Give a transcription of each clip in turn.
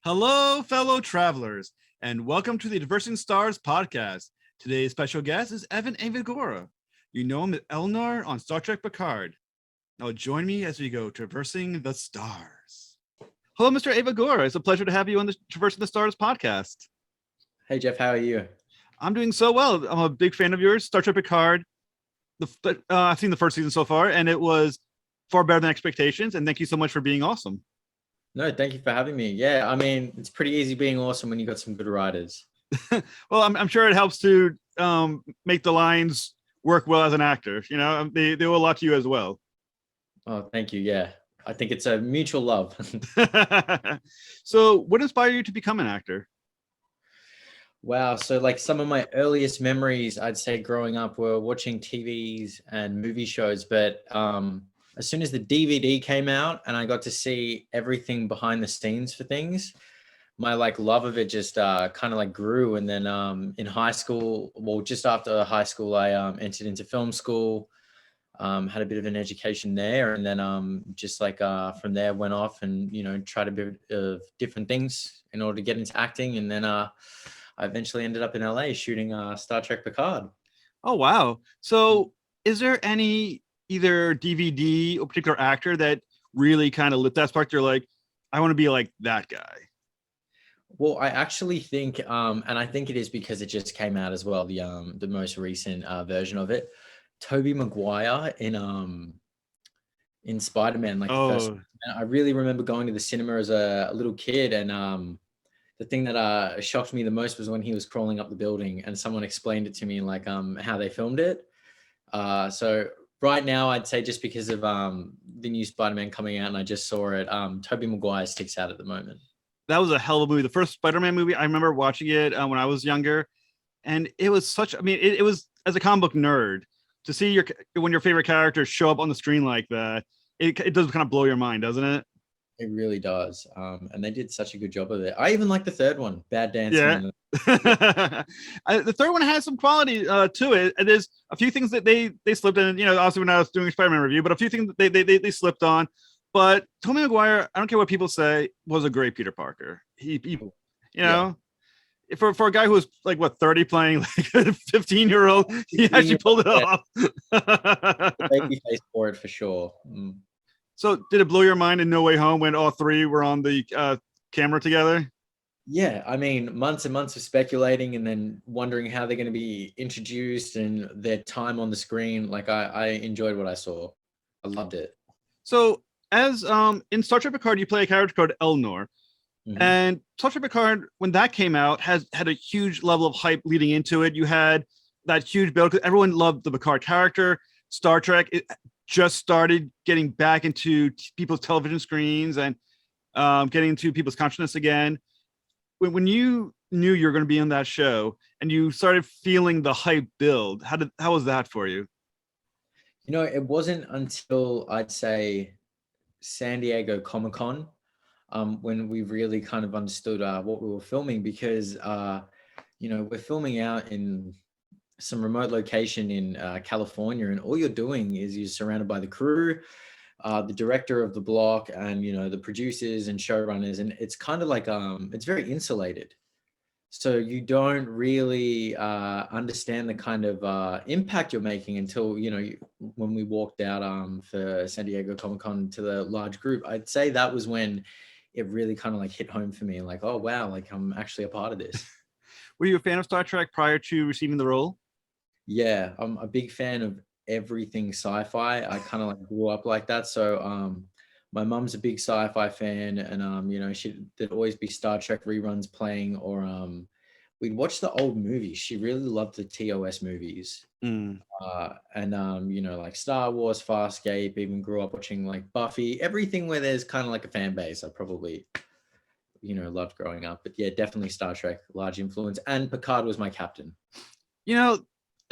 Hello, fellow travelers, and welcome to the Diversing Stars podcast. Today's special guest is Evan Evagora. You know him as Elnor on Star Trek Picard. Now join me as we go traversing the stars. Hello, Mr. Evagora. It's a pleasure to have you on the Traversing the Stars podcast. Hey, Jeff, how are you? I'm doing so well. I'm a big fan of yours, Star Trek Picard. I've seen the first season so far, and it was far better than expectations. And thank you so much for being awesome. No, thank you for having me. Yeah, I mean, it's pretty easy being awesome when you got some good writers. Well, I'm sure it helps to make the lines work well as an actor. You know, they owe a lot to you as well. Oh, thank you. Yeah, I think it's a mutual love. So, what inspired you to become an actor? Wow. So, like, some of my earliest memories, I'd say growing up, were watching TVs and movie shows. But as soon as the DVD came out and I got to see everything behind the scenes for things, my love of it just kind of grew. And then in high school, well, just after high school, I entered into film school, had a bit of an education there, and then from there went off and tried a bit of different things in order to get into acting. And then I eventually ended up in LA shooting Star Trek Picard. Oh wow! So, is there any either DVD or particular actor that really kind of lit that spark? You're like, I want to be like that guy. Well, I actually think, and I think it is because it just came out as well, the most recent version of it, Tobey Maguire in Spider-Man, the first one. I really remember going to the cinema as a little kid, and the thing that shocked me the most was when he was crawling up the building, and someone explained it to me, how they filmed it. So right now, I'd say just because of the new Spider-Man coming out, and I just saw it, Tobey Maguire sticks out at the moment. That was a hell of a movie. The first Spider-Man movie, I remember watching it when I was younger, and it was such. I mean, it was, as a comic book nerd, to see when your favorite characters show up on the screen like that. It does kind of blow your mind, doesn't it? It really does. And they did such a good job of it. I even like the third one, Bad Dancing. Yeah. The third one has some quality to it. And there's a few things that they slipped in, obviously when I was doing a Spider-Man review, but a few things that they slipped on. But Tobey Maguire, I don't care what people say, was a great Peter Parker. He for a guy who was 30 playing like a 15-year-old, he actually pulled it off. Baby face for it for sure. So did it blow your mind in No Way Home when all three were on the camera together? Yeah, I mean, months and months of speculating and then wondering how they're going to be introduced and their time on the screen. I enjoyed what I saw. I loved it. So as in Star Trek Picard, you play a character called Elnor. Mm-hmm. And Star Trek Picard, when that came out, had a huge level of hype leading into it. You had that huge build because everyone loved the Picard character. Star Trek just started getting back into people's television screens and getting into people's consciousness again. When you knew you were going to be on that show and you started feeling the hype build, how was that for you? It wasn't until I'd say San Diego Comic-Con when we really kind of understood what we were filming, because we're filming out in some remote location in California, and all you're doing is you're surrounded by the crew, the director of the block, and the producers and showrunners, and it's kind of it's very insulated, so you don't really understand the kind of impact you're making until when we walked out for San Diego Comic-Con to the large group. I'd say that was when it really kind of hit home for me, oh wow, I'm actually a part of this. Were you a fan of Star Trek prior to receiving the role? Yeah, I'm a big fan of everything sci-fi. I kind of grew up like that. So my mom's a big sci-fi fan, and there'd always be Star Trek reruns playing, or we'd watch the old movies. She really loved the TOS movies. And Star Wars, Farscape, even grew up watching Buffy, everything where there's kind of a fan base. I probably loved growing up. But yeah, definitely Star Trek, large influence. And Picard was my captain.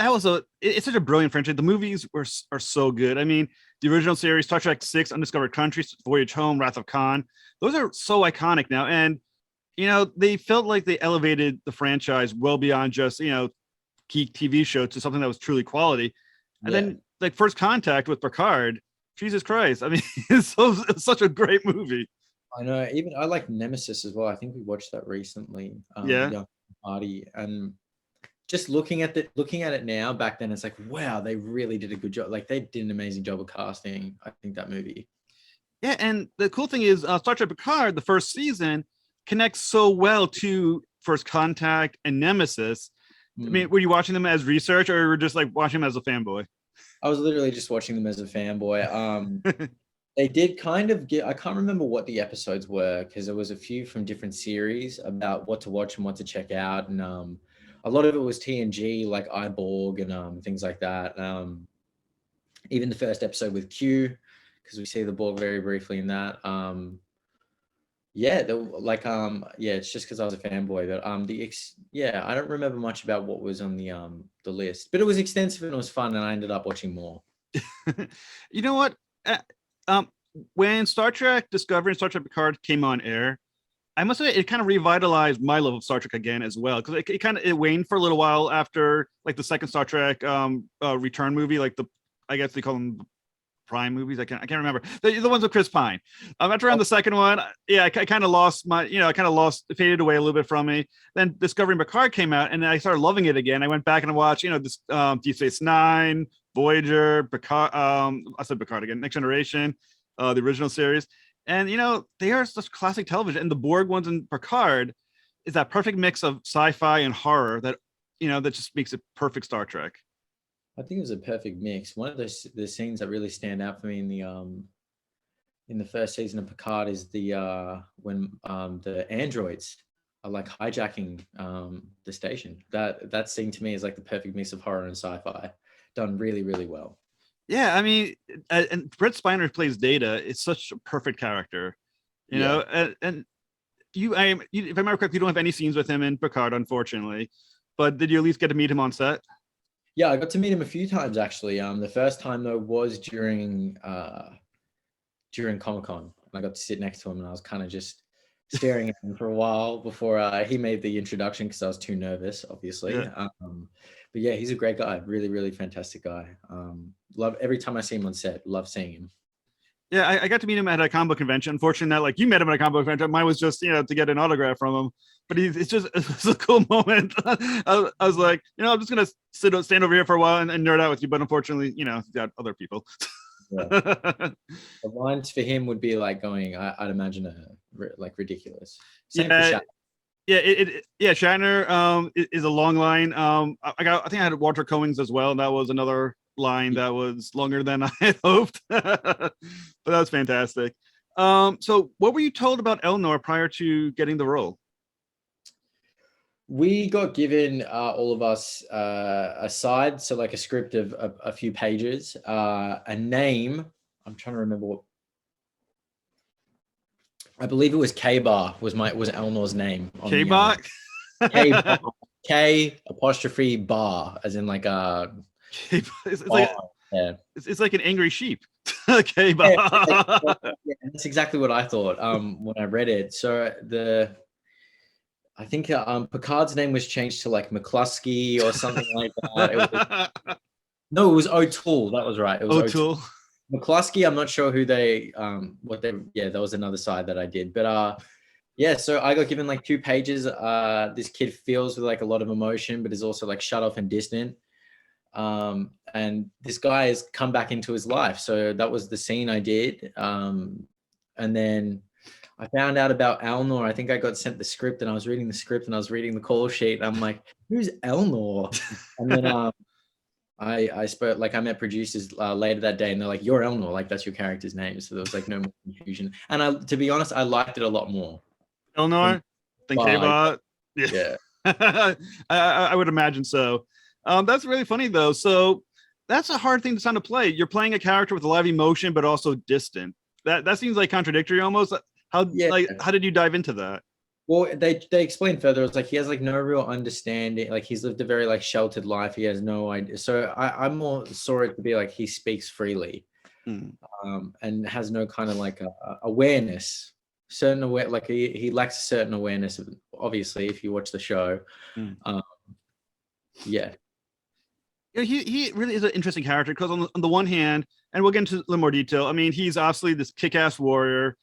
It's such a brilliant franchise. The movies are so good. I mean, the original series, Star Trek 6, Undiscovered Countries, Voyage Home, Wrath of Khan, those are so iconic now. And, they felt like they elevated the franchise well beyond just, geek TV show to something that was truly quality. And then First Contact with Picard, Jesus Christ. I mean, it's such a great movie. I know. Even I like Nemesis as well. I think we watched that recently. Yeah. Young Party, and just looking at it now. Back then, it's like, wow, they really did a good job. Like they did an amazing job of casting. I think that movie. Yeah, and the cool thing is Star Trek Picard, the first season, connects so well to First Contact and Nemesis. I mean, were you watching them as research, or were you just like watching them as a fanboy? I was literally just watching them as a fanboy. They did kind of get, I can't remember what the episodes were because there was a few from different series about what to watch and what to check out. And a lot of it was TNG, like iBorg and things like that. Even the first episode with Q, because we see the Borg very briefly in that. Yeah, yeah, it's just because I was a fanboy. But yeah, I don't remember much about what was on the list, but it was extensive and it was fun, and I ended up watching more. You know what? When Star Trek Discovery and Star Trek Picard came on air, I must say it kind of revitalized my love of Star Trek again as well, because it waned for a little while after like the second Star Trek return movie, like I guess they call them Prime movies. I can't remember the ones with Chris Pine. After around the second one, yeah, I kind of lost it faded away a little bit from me. Then Discovery Picard came out, and I started loving it again. I went back and watched, this Deep Space Nine, Voyager, Picard. I said Picard again. Next Generation, the original series, and they are such classic television. And the Borg ones in Picard is that perfect mix of sci-fi and horror that that just makes it perfect Star Trek. I think it was a perfect mix. One of the scenes that really stand out for me in the first season of Picard is when the androids are like hijacking the station. That scene to me is like the perfect mix of horror and sci-fi, done really, really well. Yeah, I mean, and Brett Spiner, who plays Data, is such a perfect character, know. And if I remember correctly, you don't have any scenes with him in Picard, unfortunately. But did you at least get to meet him on set? Yeah, I got to meet him a few times actually. The first time though was during Comic-Con, and I got to sit next to him, and I was kind of just staring at him for a while before he made the introduction because I was too nervous, obviously. Yeah. But yeah, he's a great guy, really, really fantastic guy. Love every time I see him on set. Love seeing him. Yeah, I got to meet him at a comic book convention. Unfortunately, not like you met him at a comic book convention. Mine was just to get an autograph from him. But it's a cool moment. I was like, I'm just gonna stand over here for a while and nerd out with you. But unfortunately, he's got other people. Yeah. The lines for him would be like going, I'd imagine, like ridiculous. Same for Shatner. Yeah, Shatner is a long line. I think I had Walter Koenig's as well, and that was another line that was longer than I had hoped. But that was fantastic. So what were you told about Elnor prior to getting the role? We got given all of us a side, so like a script of a few pages, a name. I'm trying to remember what. I believe it was K-Bar was Elnor's name. K-Bar? K apostrophe bar, as in like a. It's like an angry sheep. K-Bar. Yeah, that's exactly what I thought when I read it. So I think Picard's name was changed to like McCluskey or something like that. It was O'Toole. That was right. It was O'Toole. McCluskey, I'm not sure who that was another side that I did. But yeah, so I got given like 2 pages. This kid feels with like a lot of emotion, but is also like shut off and distant. And this guy has come back into his life. So that was the scene I did. And then I found out about Elnor. I think I got sent the script, and I was reading the script and I was reading the call sheet. And I'm like, who's Elnor? And then I spoke, like I met producers later that day, and they're like, you're Elnor, like that's your character's name. So there was like no more confusion. And to be honest, I liked it a lot more. Elnor? Than K-Bot? Yeah. I would imagine so. That's really funny though. So that's a hard thing to play. You're playing a character with a lot of emotion, but also distant. That seems like contradictory almost. How did you dive into that? Well, they explained further. It's like he has like no real understanding. Like he's lived a very like sheltered life. He has no idea. So I more saw it to be like he speaks freely, and has no kind of like awareness. Like he lacks a certain awareness of, obviously, if you watch the show. Yeah. He really is an interesting character because on the one hand, and we'll get into a little more detail. I mean, he's obviously this kick-ass warrior.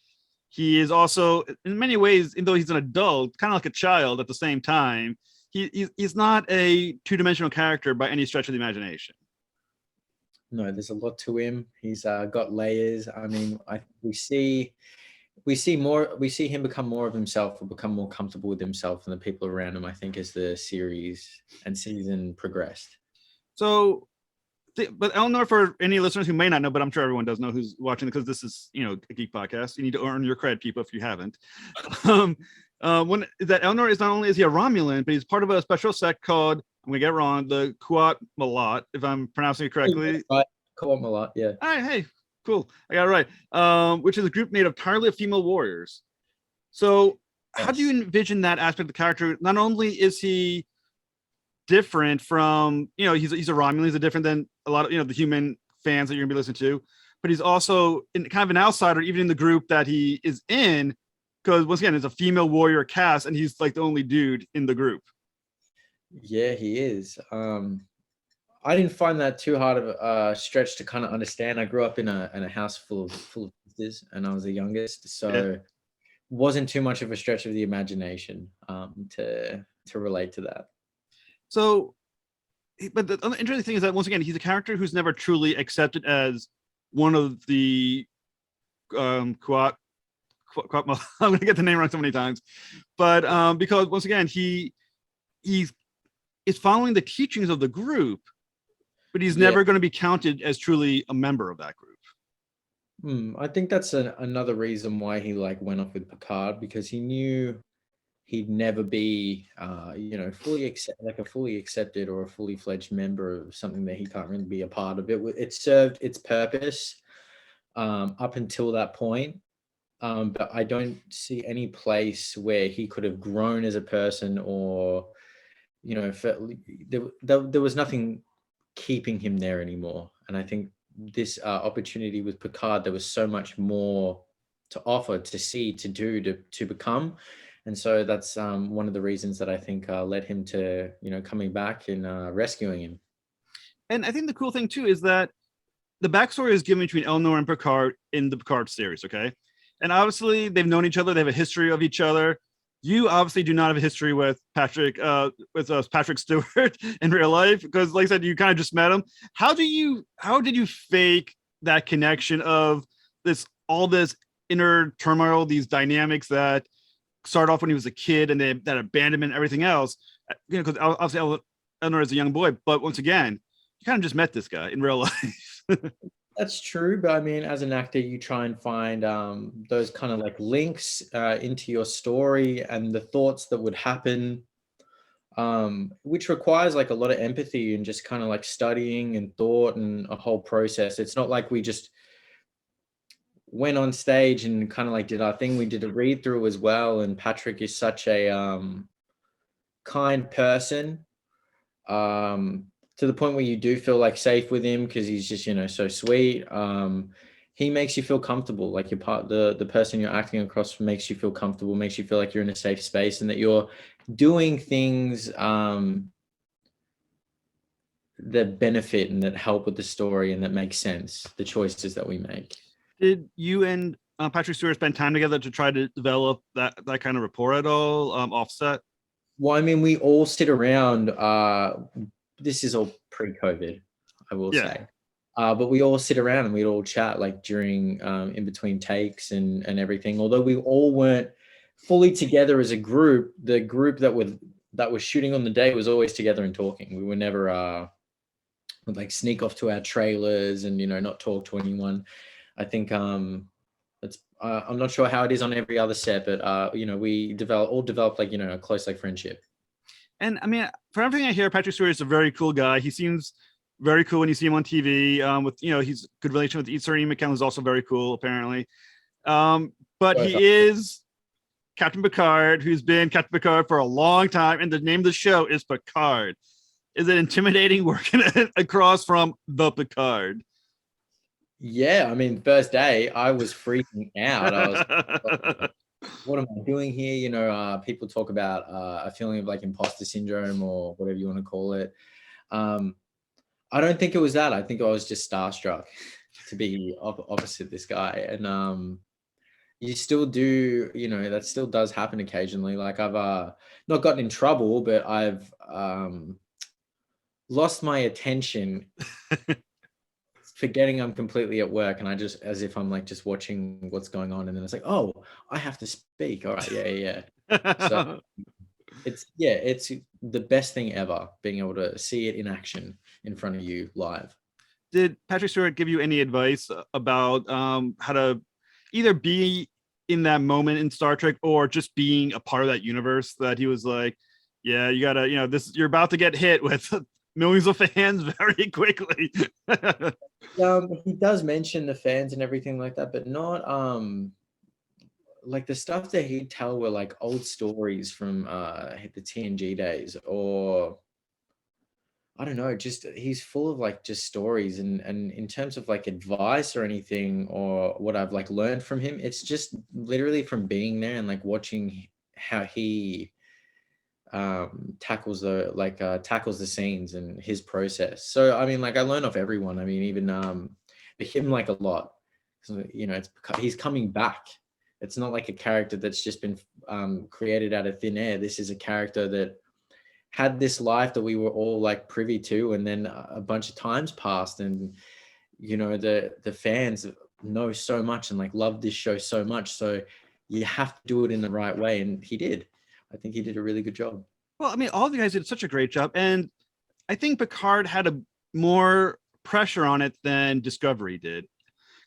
He is also, in many ways, even though he's an adult, kind of like a child at the same time. He's not a two-dimensional character by any stretch of the imagination. No, there's a lot to him. He's got layers. I mean, we see him become more of himself, or become more comfortable with himself and the people around him, I think, as the series and season progressed. So, but Elnor, for any listeners who may not know, but I'm sure everyone does know who's watching, because this is, a geek podcast. You need to earn your cred, people, if you haven't. When that Elnor is, not only is he a Romulan, but he's part of a special sect called, I'm gonna get it wrong, the Kuat Malat, if I'm pronouncing it correctly. Right. Kuat Malat, yeah. All right, hey, cool, I got it right. Which is a group made of entirely of female warriors. So, how do you envision that aspect of the character? Not only is he different from, he's a Romulan, he's different than a lot of the human fans that you're gonna be listening to, but he's also kind of an outsider, even in the group that he is in, because once again, it's a female warrior cast, and he's like the only dude in the group. Yeah, he is. I didn't find that too hard of a stretch to kind of understand. I grew up in a house full of sisters, and I was the youngest, so wasn't too much of a stretch of the imagination to relate to that. So, but the interesting thing is that, once again, he's a character who's never truly accepted as one of the Kuat. I'm going to get the name wrong so many times, but because, once again, he's following the teachings of the group, but he's never going to be counted as truly a member of that group. I think that's another reason why he went off with Picard, because he knew he'd never be, fully accepted or a fully fledged member of something that he can't really be a part of. It served its purpose up until that point. But I don't see any place where he could have grown as a person, or, there was nothing keeping him there anymore. And I think this opportunity with Picard, there was so much more to offer, to see, to do, to become. And so that's one of the reasons that I think led him to, coming back and rescuing him. And I think the cool thing too is that the backstory is given between Elnor and Picard in the Picard series, okay? And obviously they've known each other, they have a history of each other. You obviously do not have a history with Patrick Stewart in real life, because, like I said, you kind of just met him. How did you fake that connection of all this inner turmoil, these dynamics that start off when he was a kid, and that abandonment, everything else? Because obviously Elnor is a young boy, but once again, you kind of just met this guy in real life. That's true, but I mean, as an actor, you try and find those kind of links into your story and the thoughts that would happen, which requires a lot of empathy and just kind of studying and thought and a whole process. It's not like we just went on stage and kind of did our thing. We did a read through as well, and Patrick is such a kind person. To the point where you do feel safe with him, because he's just, so sweet. He makes you feel comfortable, you're the person you're acting across makes you feel comfortable, makes you feel like you're in a safe space, and that you're doing things that benefit and that help with the story and that make sense, the choices that we make. Did you and Patrick Stewart spend time together to try to develop that kind of rapport at all, offset? Well, I mean, we all sit around, this is all pre-COVID, I will say. But we all sit around and we'd all chat during in between takes and everything. Although we all weren't fully together as a group, the group that was shooting on the day was always together and talking. We were never would sneak off to our trailers and not talk to anyone. I think it's I'm not sure how it is on every other set, but we developed a close friendship. And I mean, for everything I hear, Patrick Stewart is a very cool guy. He seems very cool when you see him on TV. With he's good relation with Sir Ian McKellen, who's also very cool, apparently. But he is Captain Picard, who's been Captain Picard for a long time, and the name of the show is Picard. Is it intimidating working across from the Picard? Yeah, I mean, first day I was freaking out. I was what am I doing here? People talk about a feeling of imposter syndrome or whatever you want to call it. I don't think it was that. I think I was just starstruck to be opposite this guy. And you still do, that still does happen occasionally. Like I've not gotten in trouble, but I've lost my attention, forgetting I'm completely at work, and I just, as if I'm like just watching what's going on, and then it's like, oh, I have to speak. All right, yeah. So it's the best thing ever, being able to see it in action in front of you live. Did Patrick Stewart give you any advice about how to either be in that moment in Star Trek or just being a part of that universe? That he was like, yeah, you gotta, this, you're about to get hit with millions of fans very quickly. He does mention the fans and everything like that, but not like the stuff that he'd tell were like old stories from the TNG days, or I don't know, just he's full of like just stories, and in terms of like advice or anything, or what I've like learned from him, it's just literally from being there and like watching how he tackles the scenes and his process. So I mean, like I learn off everyone. I mean, even him like a lot. So, he's coming back. It's not like a character that's just been created out of thin air. This is a character that had this life that we were all like privy to, and then a bunch of times passed, and the fans know so much and like love this show so much, so you have to do it in the right way, and he did. I think he did a really good job. Well, I mean, all of you guys did such a great job, and I think Picard had a more pressure on it than Discovery did,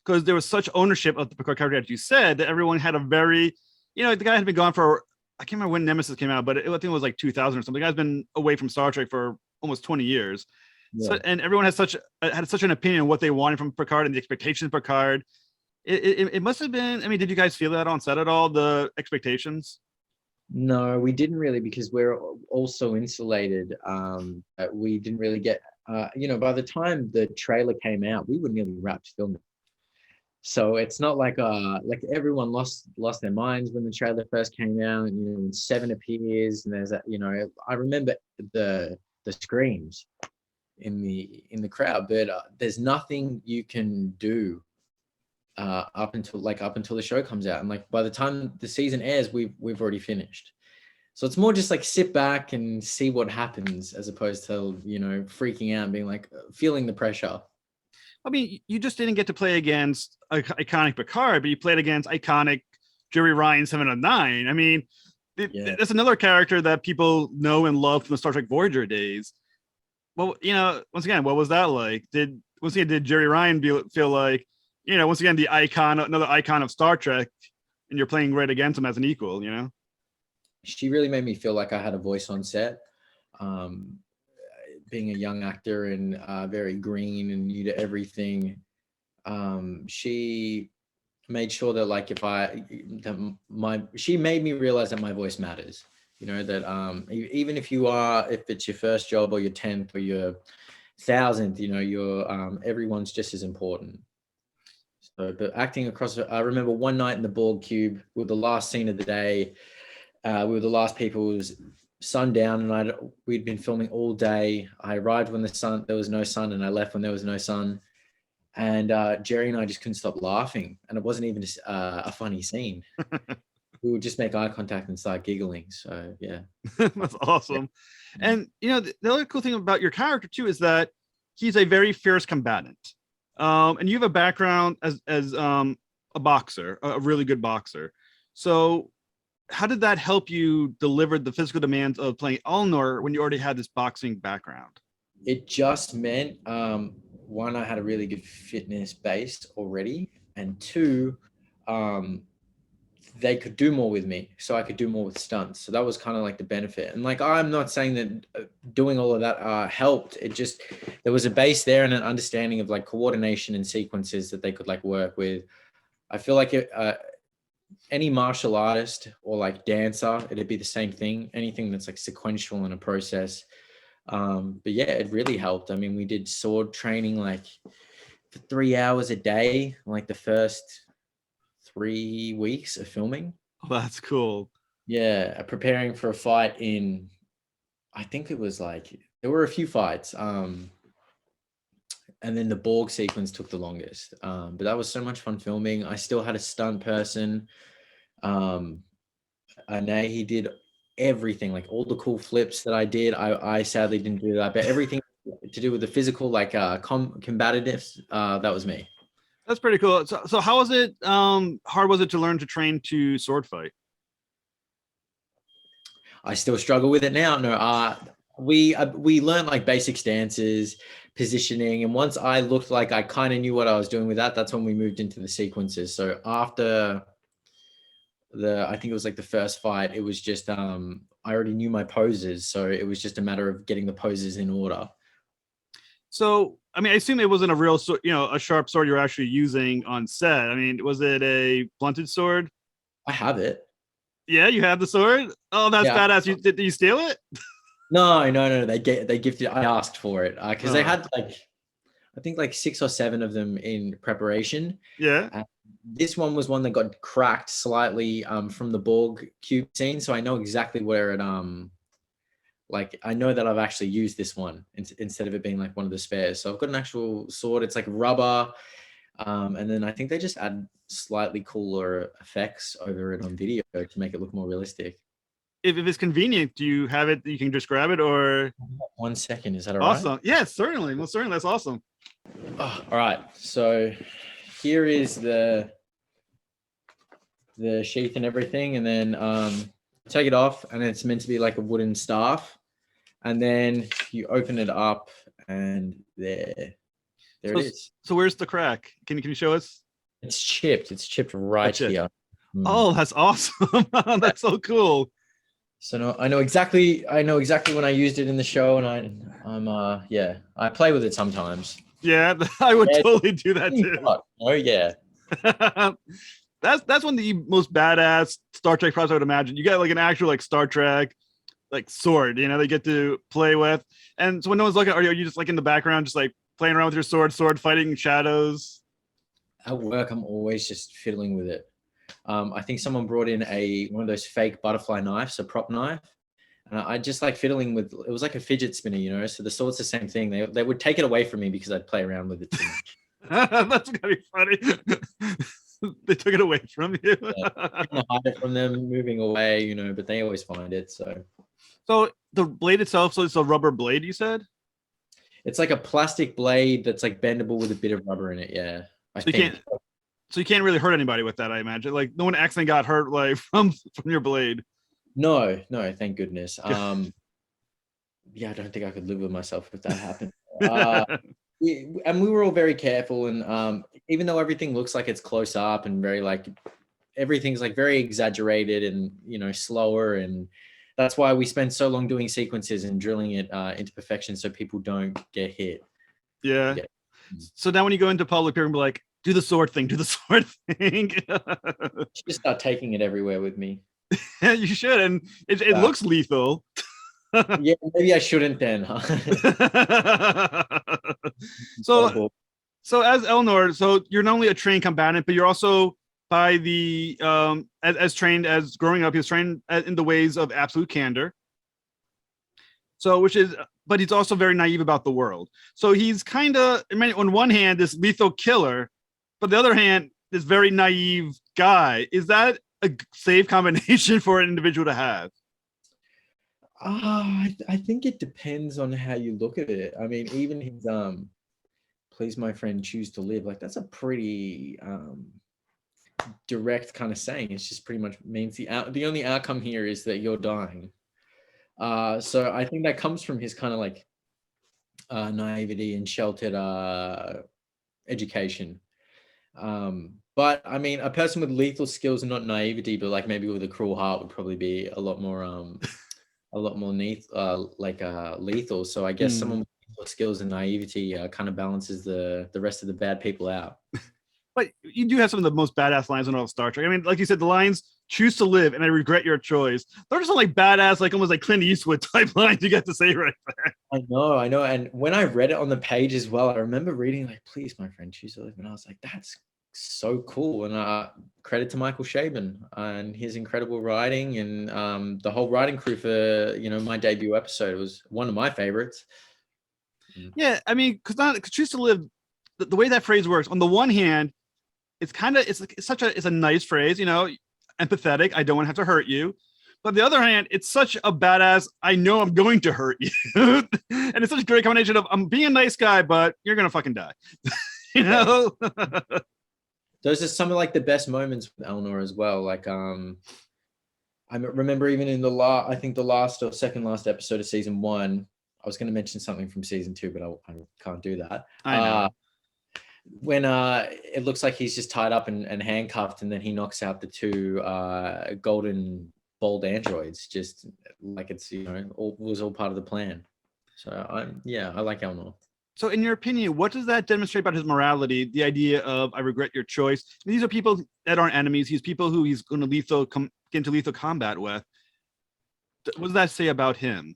because there was such ownership of the Picard character, as you said, that everyone had a very, the guy had been gone for, I can't remember when Nemesis came out, but I think it was like 2000 or something. The guy's been away from Star Trek for almost 20 years. Yeah. So, and everyone had such an opinion of what they wanted from Picard and the expectations of Picard. It must have been, I mean, did you guys feel that on set at all, the expectations? No, we didn't really, because we're also insulated. We didn't really get, by the time the trailer came out, we were nearly wrapped filming. So it's not like everyone lost their minds when the trailer first came out, and when Seven appears, and there's that, I remember the screams in the crowd, but there's nothing you can do up until the show comes out, and like by the time the season airs, we've already finished. So it's more just like sit back and see what happens, as opposed to freaking out and being like feeling the pressure. I mean, you just didn't get to play against iconic Picard, but you played against iconic Jerry Ryan 7 of 9. I mean, that's another character that people know and love from the Star Trek Voyager days. Well, once again, what was that like? Did Jerry Ryan feel like, once again, another icon of Star Trek, and you're playing right against him as an equal, She really made me feel like I had a voice on set. Being a young actor and very green and new to everything, she made sure that she made me realize that my voice matters. That even if it's your first job or your 10th or your 1000th, everyone's just as important. So, but acting across, I remember one night in the Borg cube with the last scene of the day. We were the last people. It was sundown, and we'd been filming all day. I arrived when there was no sun, and I left when there was no sun. And Jerry and I just couldn't stop laughing, and it wasn't even a funny scene. We would just make eye contact and start giggling. So yeah, that's awesome. Yeah. And the other cool thing about your character too is that he's a very fierce combatant, and you have a background as a boxer, a really good boxer. So how did that help you deliver the physical demands of playing Elnor when you already had this boxing background? It just meant, one, I had a really good fitness base already, and two, they could do more with me, so I could do more with stunts. So that was kind of like the benefit. And like, I'm not saying that doing all of that helped. It just, there was a base there and an understanding of like coordination and sequences that they could like work with. I feel like any martial artist or like dancer, it'd be the same thing. Anything that's like sequential in a process. But yeah, it really helped. I mean, we did sword training like for 3 hours a day, like the first 3 weeks of filming. Oh, that's cool. Yeah, preparing for a fight I think it was like, there were a few fights. And then the Borg sequence took the longest. But that was so much fun filming. I still had a stunt person Nay, he did everything, like all the cool flips that I did. I sadly didn't do that, but everything to do with the physical, like combativeness, that was me. That's pretty cool. So how was it? Hard was it to learn to train to sword fight? I still struggle with it now. No, we learned like basic stances, positioning, and once I looked like I kind of knew what I was doing with that, that's when we moved into the sequences. So after I think it was like the first fight, it was just I already knew my poses, so it was just a matter of getting the poses in order. So, I mean, I assume it wasn't a real sword, a sharp sword you're actually using on set. I mean, was it a blunted sword? I have it. Yeah, you have the sword. Oh, that's Yeah. badass. Did you steal it? No. They gifted. I asked for it because they Oh. had like, I think like 6 or 7 of them in preparation. Yeah. This one was one that got cracked slightly from the Borg cube scene, so I know exactly where it like I know that I've actually used this one instead of it being like one of the spares. So I've got an actual sword. It's like rubber, and then I think they just add slightly cooler effects over it on video to make it look more realistic. If it's convenient, do you have it? You can just grab it, or 1 second, is that all right? awesome? Yes, certainly, most certainly. That's awesome. Oh, all right, so here is the sheath and everything, and then take it off, and it's meant to be like a wooden staff, and then you open it up, and there it is. So where's the crack? Can you show us? It's chipped right here. Oh, that's awesome. That's so cool. So no, I know exactly when I used it in the show, and I'm yeah, I play with it sometimes. Yeah, I would totally do that too. Oh yeah. That's one of the most badass Star Trek props I would imagine. You got like an actual like Star Trek like sword, they get to play with. And so when no one's looking, are you just like in the background, just like playing around with your sword fighting shadows? At work, I'm always just fiddling with it. I think someone brought in one of those fake butterfly knives, a prop knife. And I just like fiddling with it. Was like a fidget spinner, so the sword's the same thing. They would take it away from me because I'd play around with it too much. That's gonna be funny. They took it away from you. Hide it from them moving away, but they always find it. So the blade itself, so it's a rubber blade, you said? It's like a plastic blade that's like bendable with a bit of rubber in it. Yeah. So you can't really hurt anybody with that, I imagine. Like no one accidentally got hurt like from your blade. No, thank goodness. Yeah, I don't think I could live with myself if that happened. We were all very careful, and even though everything looks like it's close up and very like everything's like very exaggerated and slower, and that's why we spend so long doing sequences and drilling it into perfection so people don't get hit. Yeah. So now when you go into public, people will be like, do the sword thing, just start taking it everywhere with me. Yeah, you should, and it looks lethal. Yeah, maybe I shouldn't then, huh? So as Elnor, so you're not only a trained combatant, but you're also by the as trained as growing up, he was trained in the ways of absolute candor. So but he's also very naive about the world. So he's kind of, on one hand, this lethal killer, but the other hand, this very naive guy. Is that a safe combination for an individual to have? I think it depends on how you look at it. I mean, even his please my friend choose to live, like that's a pretty direct kind of saying. It's just pretty much means the only outcome here is that you're dying. So I think that comes from his kind of like naivety and sheltered education. But I mean, a person with lethal skills and not naivety, but like maybe with a cruel heart would probably be a lot more lethal. So I guess someone with lethal skills and naivety kind of balances the rest of the bad people out. But you do have some of the most badass lines in all of Star Trek. I mean, like you said, the lines "choose to live" and "I regret your choice." Those are some like badass, like almost like Clint Eastwood type lines you get to say right there. I know. And when I read it on the page as well, I remember reading like, "Please, my friend, choose to live," and I was like, "That's so cool." And credit to Michael Chabon and his incredible writing, and the whole writing crew for my debut episode. It was one of my favorites. Yeah, I mean, because "choose to live," the way that phrase works. On the one hand, it's a nice phrase, and empathetic. I don't want to have to hurt you. But on the other hand, it's such a badass, I know I'm going to hurt you. And it's such a great combination of I'm being a nice guy, but you're going to fucking die. You know? Those are some of like the best moments with Elnor as well. Like, I remember even in I think the last or second last episode of season 1, I was going to mention something from season 2, but I can't do that. I know. When it looks like he's just tied up and handcuffed, and then he knocks out the 2 golden bald androids, just like it's, you know, was all part of the plan. So I like Elnor. So in your opinion, what does that demonstrate about his morality? The idea of I regret your choice. These are people that aren't enemies. He's people who he's going to get into lethal combat with. What does that say about him?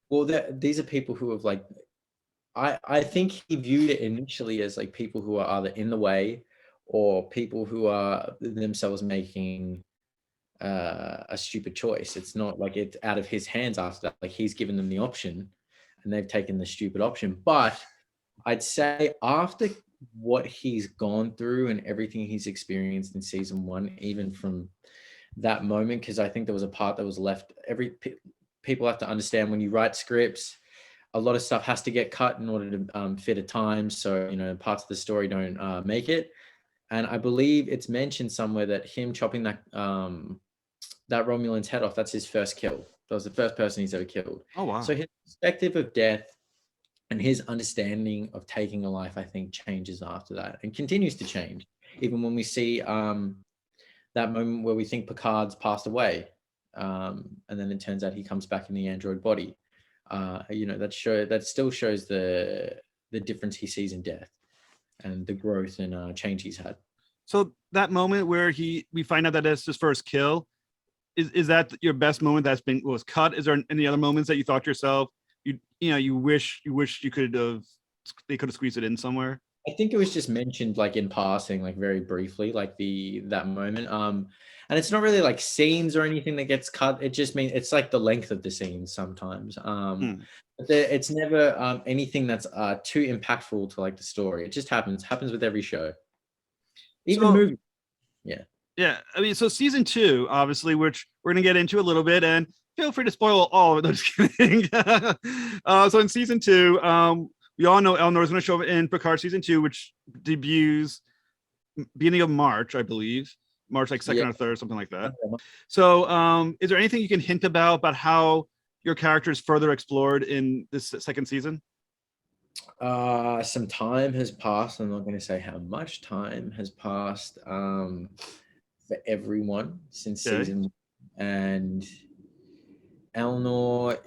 Well, these are people who have like, I think he viewed it initially as like people who are either in the way or people who are themselves making a stupid choice. It's not like it's out of his hands after that. Like he's given them the option and they've taken the stupid option. But I'd say after what he's gone through and everything he's experienced in season 1, even from that moment, because I think there was a part that was left. People have to understand when you write scripts, a lot of stuff has to get cut in order to fit a time. So, you know, parts of the story don't make it. And I believe it's mentioned somewhere that him chopping that Romulan's head off, that's his first kill. That was the first person he's ever killed. Oh, wow. So his perspective of death and his understanding of taking a life, I think, changes after that and continues to change. Even when we see that moment where we think Picard's passed away, and then it turns out he comes back in the android body. You know, that still shows the difference he sees in death and the growth and change he's had. So that moment where we find out that it's his first kill, is that your best moment was cut? Is there any other moments that you thought to yourself, you wish you could have, they could have squeezed it in somewhere? I think it was just mentioned like in passing, like very briefly, like that moment. And it's not really like scenes or anything that gets cut. It just means it's like the length of the scenes sometimes. But it's never anything that's too impactful to like the story. It just happens with every show, even movie. Yeah. Yeah. I mean, so season 2, obviously, which we're going to get into a little bit, and feel free to spoil all of it. No, just kidding. So in season 2, we all know Elnor is going to show up in Picard season 2, which debuts beginning of March, I believe. March, like 2nd or 3rd, something like that. So is there anything you can hint about how your character is further explored in this second season? Some time has passed. I'm not going to say how much time has passed for everyone since season 1. And Elnor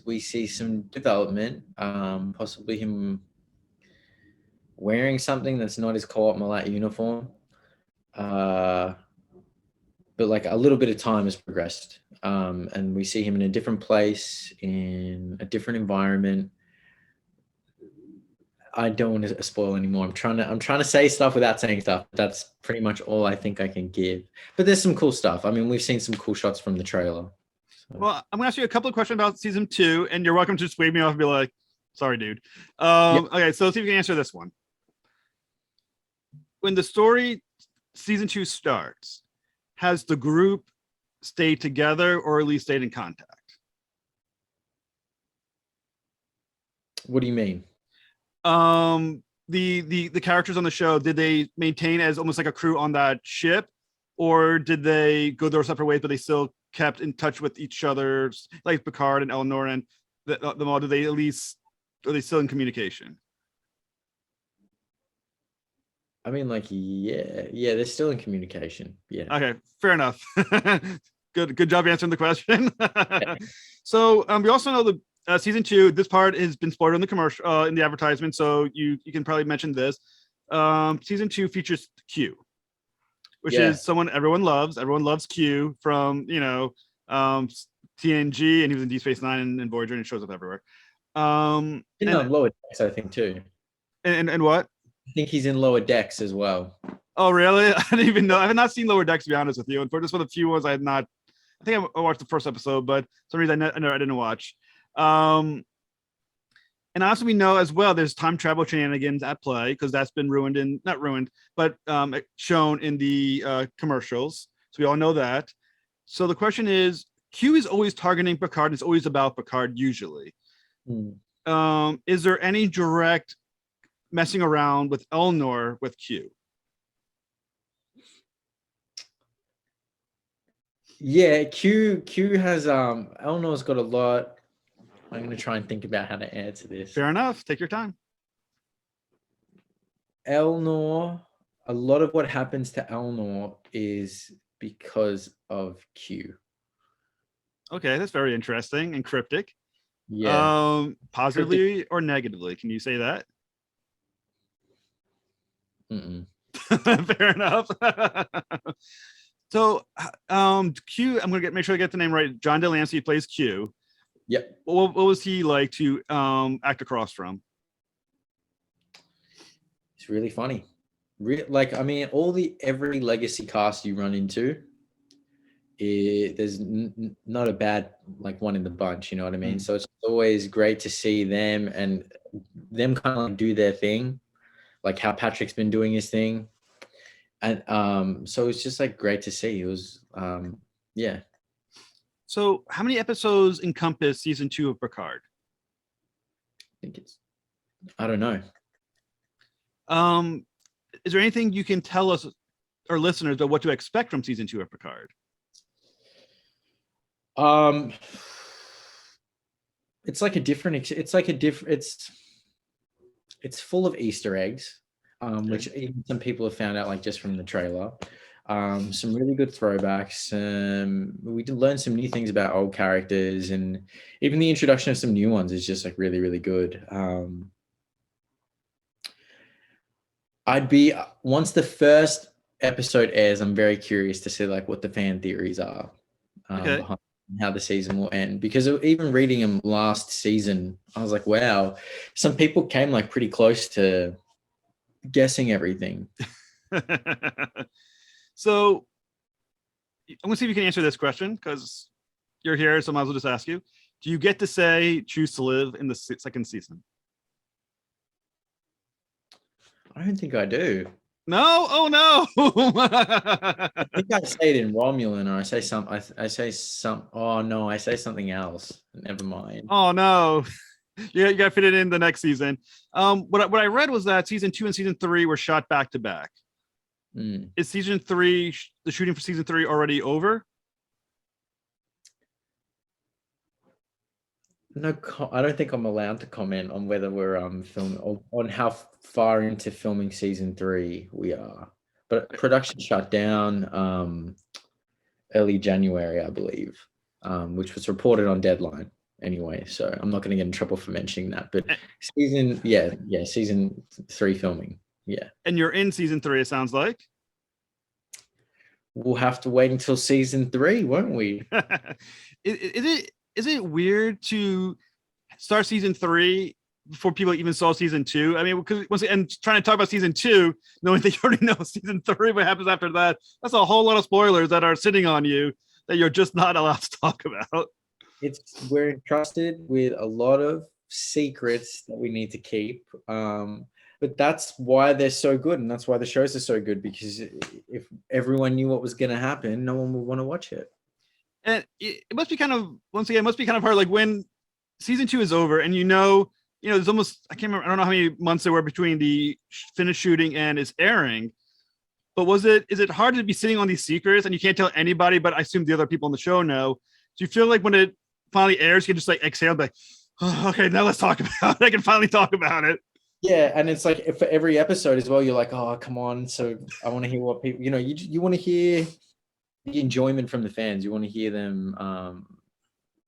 we see some development, possibly him wearing something that's not his co-op Malat uniform. But like a little bit of time has progressed. And we see him in a different place, in a different environment. I don't want to spoil anymore. I'm trying to say stuff without saying stuff. That's pretty much all I think I can give. But there's some cool stuff. I mean, we've seen some cool shots from the trailer. So. Well, I'm gonna ask you a couple of questions about season 2, and you're welcome to just wave me off and be like, "Sorry, dude." Okay, so let's see if you can answer this one. When the story season 2 starts, has the group stayed together or at least stayed in contact? What do you mean? The characters on the show, did they maintain as almost like a crew on that ship, or did they go their separate ways, but they still kept in touch with each other, like Picard and Elnor and them all? Are they still in communication? I mean, like, yeah, they're still in communication. Yeah. Okay, fair enough. Good job answering the question. So we also know the season 2, this part has been spoiled in the commercial, in the advertisement, so you can probably mention this. Season 2 features Q, which is someone everyone loves. Everyone loves Q from TNG, and he was in Deep Space Nine and Voyager, and he shows up everywhere. In Lower Decks, I think too. And what? I think he's in Lower Decks as well. Oh, really? I didn't even know. I have not seen Lower Decks, to be honest with you. And for just one of the few ones I had not. I think I watched the first episode, but for some reason I didn't watch. And And also we know as well there's time travel shenanigans at play because that's been not ruined, but shown in the commercials. So we all know that. So the question is, Q is always targeting Picard. It's always about Picard usually. Is there any direct messing around with Elnor with Q? Yeah, Q has Elnor's got a lot. I'm going to try and think about how to answer this. Fair enough. Take your time. Elnor, a lot of what happens to Elnor is because of Q. Okay, that's very interesting and cryptic. Yeah. Positively Cryptic. or negatively? Can you say that? Fair enough. So, Q, I'm gonna make sure I get the name right. John Delancey plays Q. Yep. What was he like to act across from? It's really funny. Every legacy cast you run into, there's not a bad one in the bunch. You know what I mean? So it's always great to see them and them kind of do their thing, like how Patrick's been doing his thing. And so it's just great to see. It was yeah. So how many episodes encompass season 2 of Picard? I don't know. Is there anything you can tell us or listeners about what to expect from season 2 of Picard? It's full of Easter eggs. Which even some people have found out just from the trailer. Some really good throwbacks. We did learn some new things about old characters, and even the introduction of some new ones is just really, really good. Once the first episode airs, I'm very curious to see what the fan theories are behind how the season will end, because even reading them last season, I was like, wow, some people came pretty close to guessing everything. So I'm gonna see if you can answer this question because you're here, so I might as well just ask you. Do you get to say choose to live in the second season? I don't think I do. No? Oh no. I think I say it in Romulan, or I say something else. Never mind. Oh no. You got to fit it in the next season. What I read was that season 2 and season 3 were shot back to back. Is season 3, the shooting for season 3 already over? No, I don't think I'm allowed to comment on whether we're filming on how far into filming season 3 we are. But production shut down early January, I believe, which was reported on Deadline. Anyway, so I'm not going to get in trouble for mentioning that, but season 3 filming. Yeah. And you're in season 3, it sounds like. We'll have to wait until season 3, won't we? Is it weird to start season 3 before people even saw season 2? I mean, because trying to talk about season 2, knowing that you already know season 3, what happens after that, that's a whole lot of spoilers that are sitting on you that you're just not allowed to talk about. We're entrusted with a lot of secrets that we need to keep. But that's why they're so good, and that's why the shows are so good, because if everyone knew what was going to happen, no one would want to watch it. And it must be kind of, once again, it must be kind of hard, when season 2 is over and there's almost, I can't remember, I don't know how many months there were between the finished shooting and its airing, but is it hard to be sitting on these secrets and you can't tell anybody, but I assume the other people on the show know? Do you feel like when it finally airs, you can just exhale, oh, okay, now let's talk about it. I can finally talk about it. Yeah, and it's for every episode as well, you're like, oh, come on. So I want to hear what people, you want to hear the enjoyment from the fans. You want to hear them.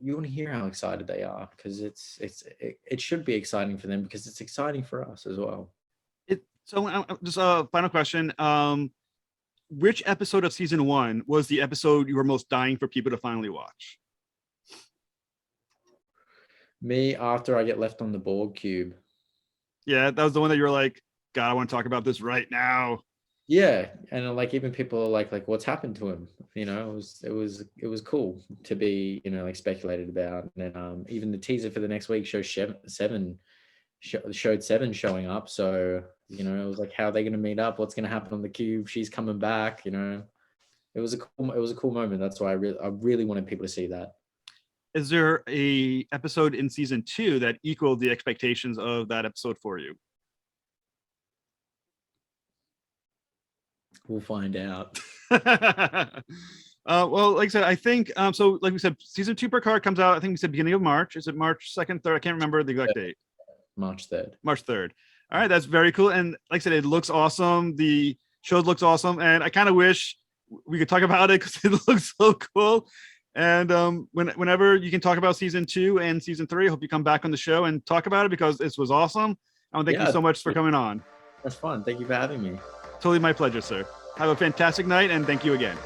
You want to hear how excited they are, because it should be exciting for them, because it's exciting for us as well. So just a final question. Which episode of season 1 was the episode you were most dying for people to finally watch? Me, after I get left on the Borg cube. Yeah, that was the one that you were like, God, I want to talk about this right now. Yeah, and even people are like what's happened to him? It was cool to be speculated about, and then even the teaser for the next week shows Seven showed Seven showing up. So, you know, it was like, how are they going to meet up? What's going to happen on the cube? She's coming back, you know. It was a cool moment. That's why I really wanted people to see that. Is there a episode in season 2 that equaled the expectations of that episode for you? We'll find out. Well, like I said, I think so. Like we said, season 2 Picard comes out. I think we said beginning of March. Is it March 2nd, 3rd? I can't remember the exact date. March 3rd. March 3rd. All right, that's very cool. And like I said, it looks awesome. The show looks awesome, and I kind of wish we could talk about it because it looks so cool. And whenever you can talk about season 2 and season 3, I hope you come back on the show and talk about it because this was awesome. Thank you so much for coming on. That's fun. Thank you for having me. Totally my pleasure, sir. Have a fantastic night, and thank you again.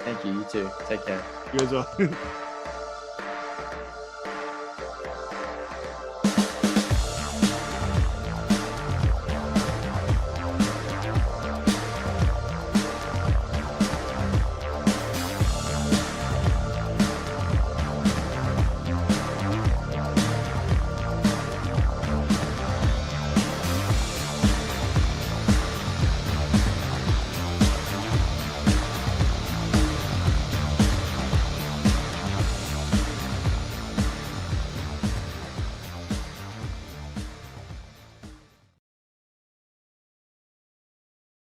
Thank you. You too. Take care. You as well.